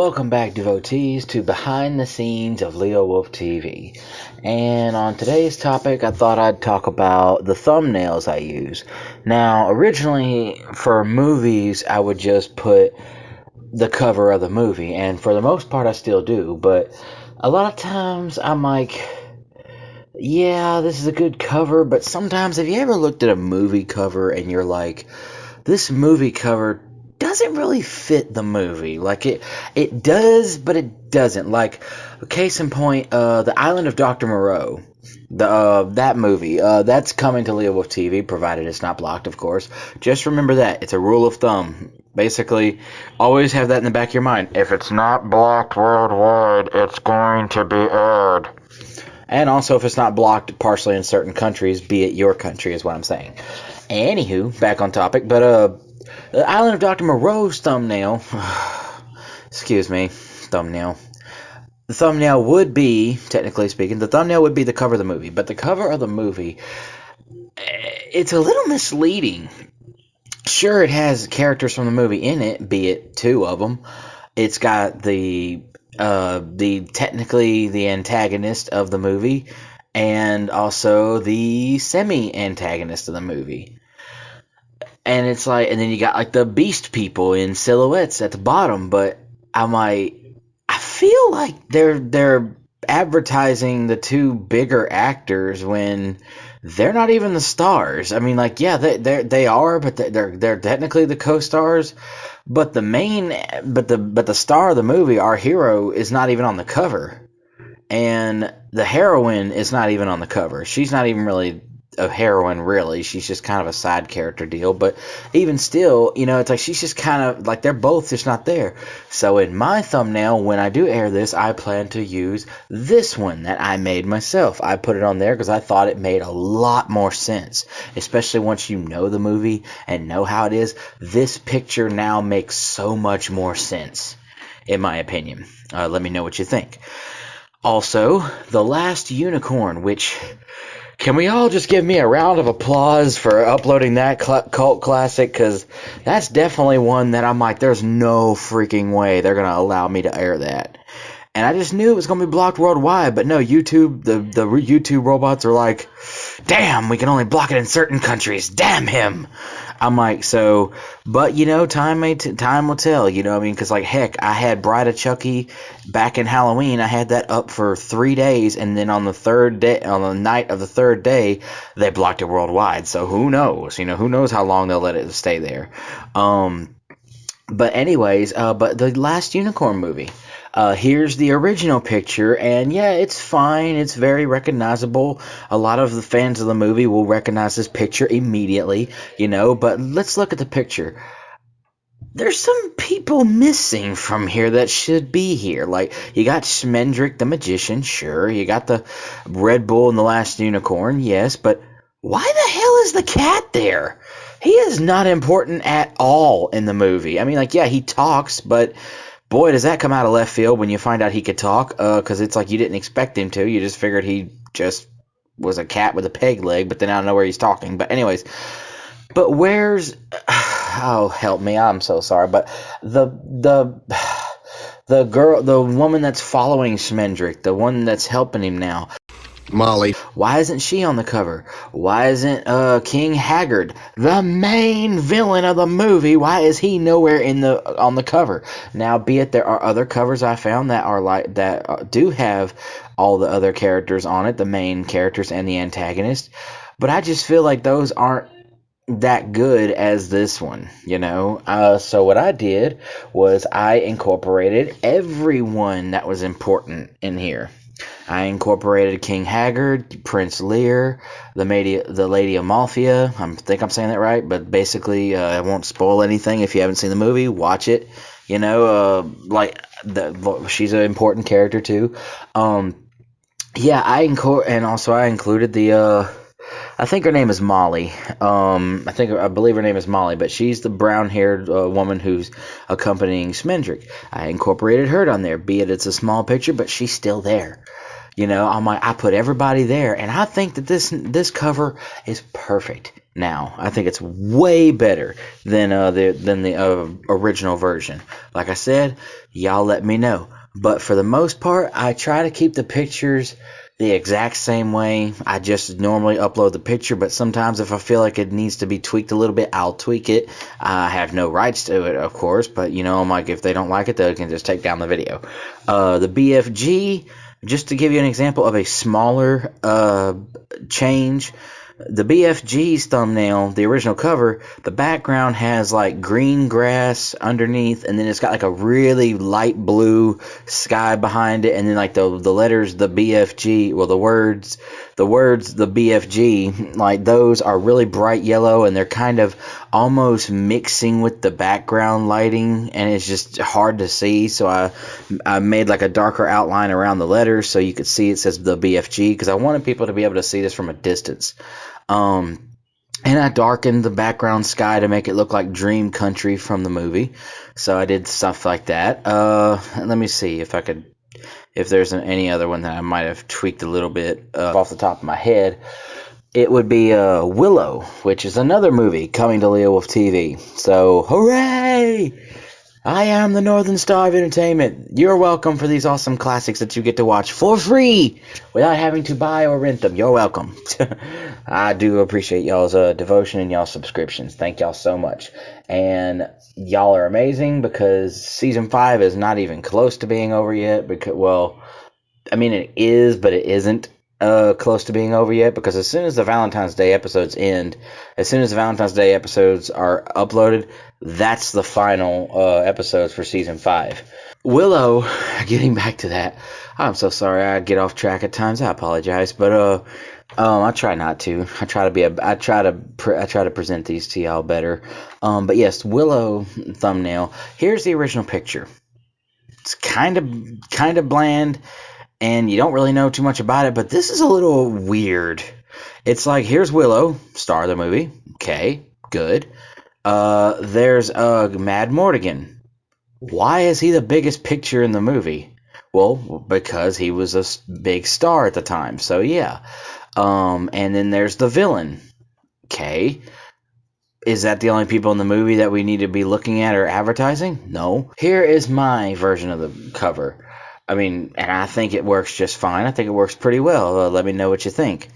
Welcome back, devotees, to Behind the Scenes of Leowolf TV. And on today's topic, I thought I'd talk about the thumbnails I use. Now, originally, for movies, I would just put the cover of the movie, and for the most part, I still do. But a lot of times, I'm like, yeah, this is a good cover, but sometimes, have you ever looked at a movie cover and you're like, this movie cover doesn't really fit the movie. Like it does, but it doesn't. Like, case in point, The Island of Dr. Moreau. That movie, that's coming to Leowolf TV, provided it's not blocked, of course. Just remember that. It's a rule of thumb. Basically, always have that in the back of your mind. If it's not blocked worldwide, it's going to be aired. And also, if it's not blocked partially in certain countries, be it your country, is what I'm saying. Anywho, back on topic, but, the Island of Dr. Moreau's thumbnail, excuse me, thumbnail. The thumbnail would be, technically speaking, the thumbnail would be the cover of the movie. But the cover of the movie, it's a little misleading. Sure, it has characters from the movie in it, be it two of them. It's got technically the antagonist of the movie, and also the semi-antagonist of the movie. And it's like, and then you got like the beast people in silhouettes at the bottom, but I'm like, I feel like they're advertising the two bigger actors when they're not even the stars. I mean, like, yeah, they are, but they're technically the co-stars. But the star of the movie, our hero, is not even on the cover, and the heroine is not even on the cover. She's not even really a heroine, really. She's just kind of a side character deal, but even still, it's like she's just kind of like, they're both just not there. So in my thumbnail, when I do air this, I plan to use this one that I made myself. I put it on there because I thought it made a lot more sense, especially once you know the movie and know how it is. This picture now makes so much more sense, in my opinion. Let me know what you think. Also, The Last Unicorn, which, can we all just give me a round of applause for uploading that cult classic? Because that's definitely one that I'm like, there's no freaking way they're going to allow me to air that. And I just knew it was going to be blocked worldwide, but no, YouTube, the YouTube robots are like, damn, we can only block it in certain countries. Damn him. I'm like, so, but time will tell, because like, heck, I had Bride of Chucky back in Halloween. I had that up for 3 days, and then on the night of the third day, they blocked it worldwide. So who knows? Who knows how long they'll let it stay there. But anyways, but The Last Unicorn movie. Here's the original picture, and yeah, it's fine. It's very recognizable. A lot of the fans of the movie will recognize this picture immediately, but let's look at the picture. There's some people missing from here that should be here. Like, you got Schmendrick the magician, sure. You got the Red Bull and the Last Unicorn, yes, but why the hell is the cat there? He is not important at all in the movie. I mean, like, yeah, he talks, but boy, does that come out of left field when you find out he could talk, because it's like you didn't expect him to. You just figured he just was a cat with a peg leg, but then I don't know where he's talking. But anyways, but where's... Oh, help me, I'm so sorry. But the girl, the woman that's following Schmendrick, the one that's helping him now, Molly. why isn't she on the cover? Why isn't King Haggard, the main villain of the movie, why is he nowhere on the cover? Now, be it there are other covers I found that are like that do have all the other characters on it, the main characters and the antagonist, but I just feel like those aren't that good as this one, so what I did was I incorporated everyone that was important in here. I incorporated King Haggard, Prince Lear, the Lady Amalthea. I think I'm saying that right, but basically, I won't spoil anything if you haven't seen the movie. Watch it. She's an important character too. Yeah, I included the. I think her name is Molly. I believe her name is Molly, but she's the brown-haired woman who's accompanying Schmendrick. I incorporated her on there, be it it's a small picture, but she's still there. You know, I'm like, I put everybody there, and I think that this cover is perfect. Now, I think it's way better than the original version. Like I said, y'all let me know. But for the most part, I try to keep the pictures the exact same way. I just normally upload the picture, but sometimes if I feel like it needs to be tweaked a little bit, I'll tweak it. I have no rights to it, of course, but you know, I'm like, if they don't like it, they can just take down the video. The BFG, just to give you an example of a smaller change, the BFG's thumbnail, the original cover, the background has like green grass underneath, and then it's got like a really light blue sky behind it, and then like the letters, the BFG, well, the words, the BFG, like those are really bright yellow, and they're kind of almost mixing with the background lighting, and it's just hard to see. So I made like a darker outline around the letters so you could see it says the BFG, because I wanted people to be able to see this from a distance. And I darkened the background sky to make it look like Dream Country from the movie. So I did stuff like that. Let me see if there's any other one that I might have tweaked a little bit off the top of my head. It would be Willow, which is another movie coming to Leowolf TV. So, hooray! I am the Northern Star of Entertainment. You're welcome for these awesome classics that you get to watch for free without having to buy or rent them. You're welcome. I do appreciate y'all's devotion and y'all's subscriptions. Thank y'all so much. And y'all are amazing, because season 5 is not even close to being over yet. Because, well, I mean, it is, but it isn't close to being over yet, because as soon as the Valentine's Day episodes end, as soon as the Valentine's Day episodes are uploaded, that's the final episodes for season 5. Willow, getting back to that, I'm so sorry I get off track at times. I apologize, but I try not to. I try to present these to y'all better. But yes, Willow thumbnail. Here's the original picture. It's kind of bland, and you don't really know too much about it, but this is a little weird. It's like, here's Willow, star of the movie. Okay, good. There's Mad Mortigan. Why is he the biggest picture in the movie? Well, because he was a big star at the time, so yeah. And then there's the villain. Okay. Is that the only people in the movie that we need to be looking at or advertising? No. Here is my version of the cover. I mean, and I think it works just fine. I think it works pretty well. Let me know what you think.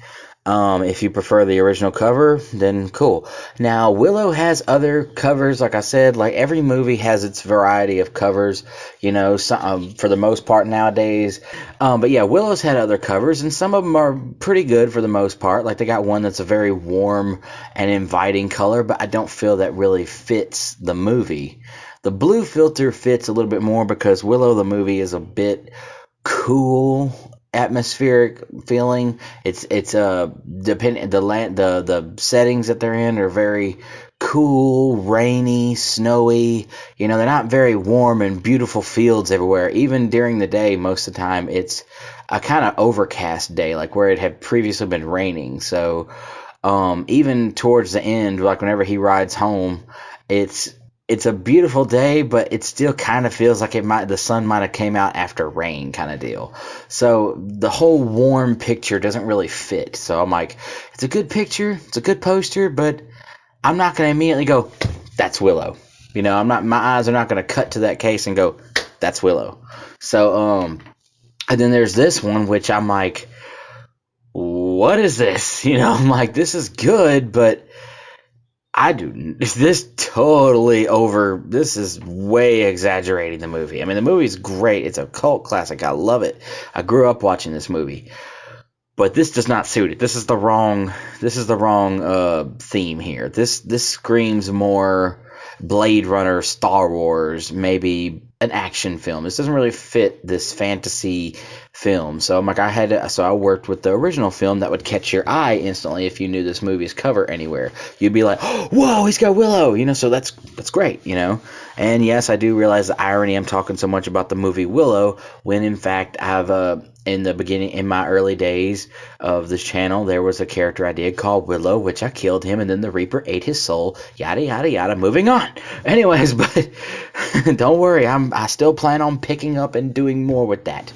If you prefer the original cover, then cool. Now, Willow has other covers, like I said. Like, every movie has its variety of covers, you know, for the most part nowadays. But yeah, Willow's had other covers, and some of them are pretty good for the most part. Like, they got one that's a very warm and inviting color, but I don't feel that really fits the movie. The blue filter fits a little bit more because Willow, the movie, is a bit cool, atmospheric feeling. It's depending, the settings that they're in are very cool, rainy, snowy. You know, they're not very warm and beautiful fields everywhere. Even during the day, most of the time, it's a kind of overcast day, like where it had previously been raining. So even towards the end, like whenever he rides home, it's a beautiful day, but it still kind of feels like the sun might have came out after rain kind of deal. So the whole warm picture doesn't really fit. So I'm like, it's a good picture, it's a good poster, but I'm not going to immediately go, that's Willow. You know, my eyes are not going to cut to that case and go, that's Willow. So, and then there's this one, which I'm like, what is this? You know, I'm like, this is good, but this is way exaggerating the movie. I mean, the movie's great. It's a cult classic. I love it. I grew up watching this movie. But this does not suit it. This is the wrong theme here. This screams more Blade Runner, Star Wars, maybe an action film. This doesn't really fit this fantasy film. So I'm like, I worked with the original film that would catch your eye instantly if you knew this movie's cover anywhere. You'd be like, oh, whoa, he's got Willow, you know. So that's great, you know. And yes, I do realize the irony. I'm talking so much about the movie Willow when in fact I've in the beginning, in my early days of this channel, there was a character I did called Willow, which I killed him, and then the Reaper ate his soul, yada, yada, yada, moving on. Anyways, but don't worry, I still plan on picking up and doing more with that.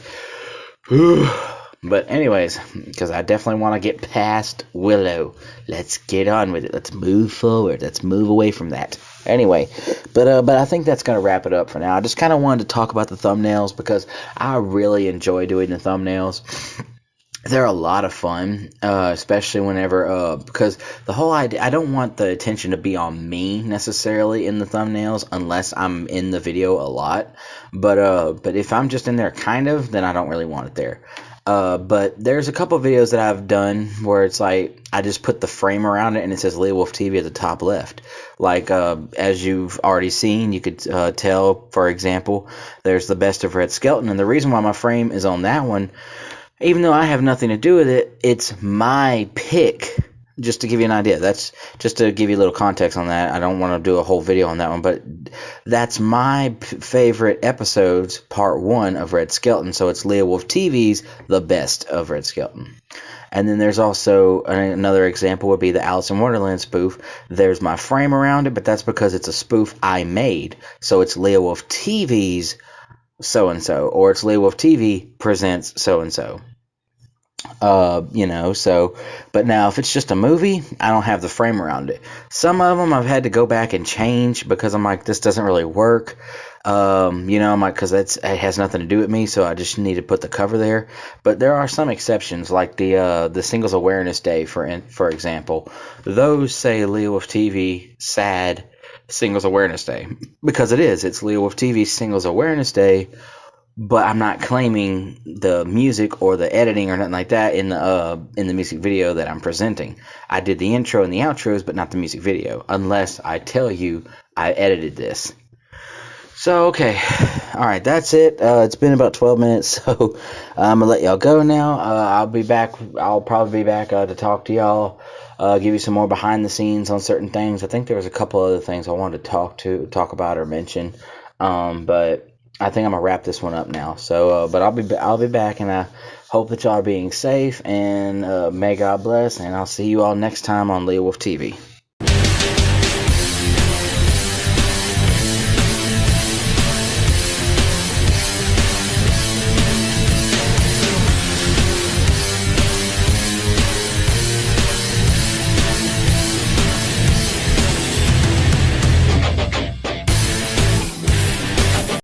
But anyways, because I definitely want to get past Willow. Let's get on with it. Let's move forward. Let's move away from that. Anyway, but I think that's gonna wrap it up for now. I just kind of wanted to talk about the thumbnails because I really enjoy doing the thumbnails. They're a lot of fun, especially whenever, because the whole idea, I don't want the attention to be on me necessarily in the thumbnails unless I'm in the video a lot. But if I'm just in there kind of, then I don't really want it there. But there's a couple videos that I've done where it's like I just put the frame around it and it says Leowolf TV at the top left. Like as you've already seen, you could tell, for example, there's the best of Red Skelton, and the reason why my frame is on that one, even though I have nothing to do with it, it's my pick. Just to give you an idea, that's just to give you a little context on that. I don't want to do a whole video on that one, but that's my favorite episodes, part 1 of Red Skelton. So it's Leowolf TV's The Best of Red Skelton. And then there's also another example would be the Alice in Wonderland spoof. There's my frame around it, but that's because it's a spoof I made. So it's Leowolf TV's so-and-so, or it's Leowolf TV presents so-and-so. So, but now if it's just a movie, I don't have the frame around it. Some of them I've had to go back and change because I'm like, this doesn't really work. I'm like, because it has nothing to do with me, so I just need to put the cover there. But there are some exceptions, like the Singles Awareness Day, for example. Those say Leowolf TV sad Singles Awareness Day because it's Leowolf TV Singles Awareness Day. But I'm not claiming the music or the editing or nothing like that in the music video that I'm presenting. I did the intro and the outros, but not the music video, unless I tell you I edited this. So, okay. All right, that's it. It's been about 12 minutes, so I'm going to let y'all go now. I'll be back. I'll probably be back to talk to y'all, give you some more behind the scenes on certain things. I think there was a couple other things I wanted to talk about or mention, but I think I'm gonna wrap this one up now. So, but I'll be back, and I hope that y'all are being safe, and may God bless, and I'll see you all next time on Leowolf TV.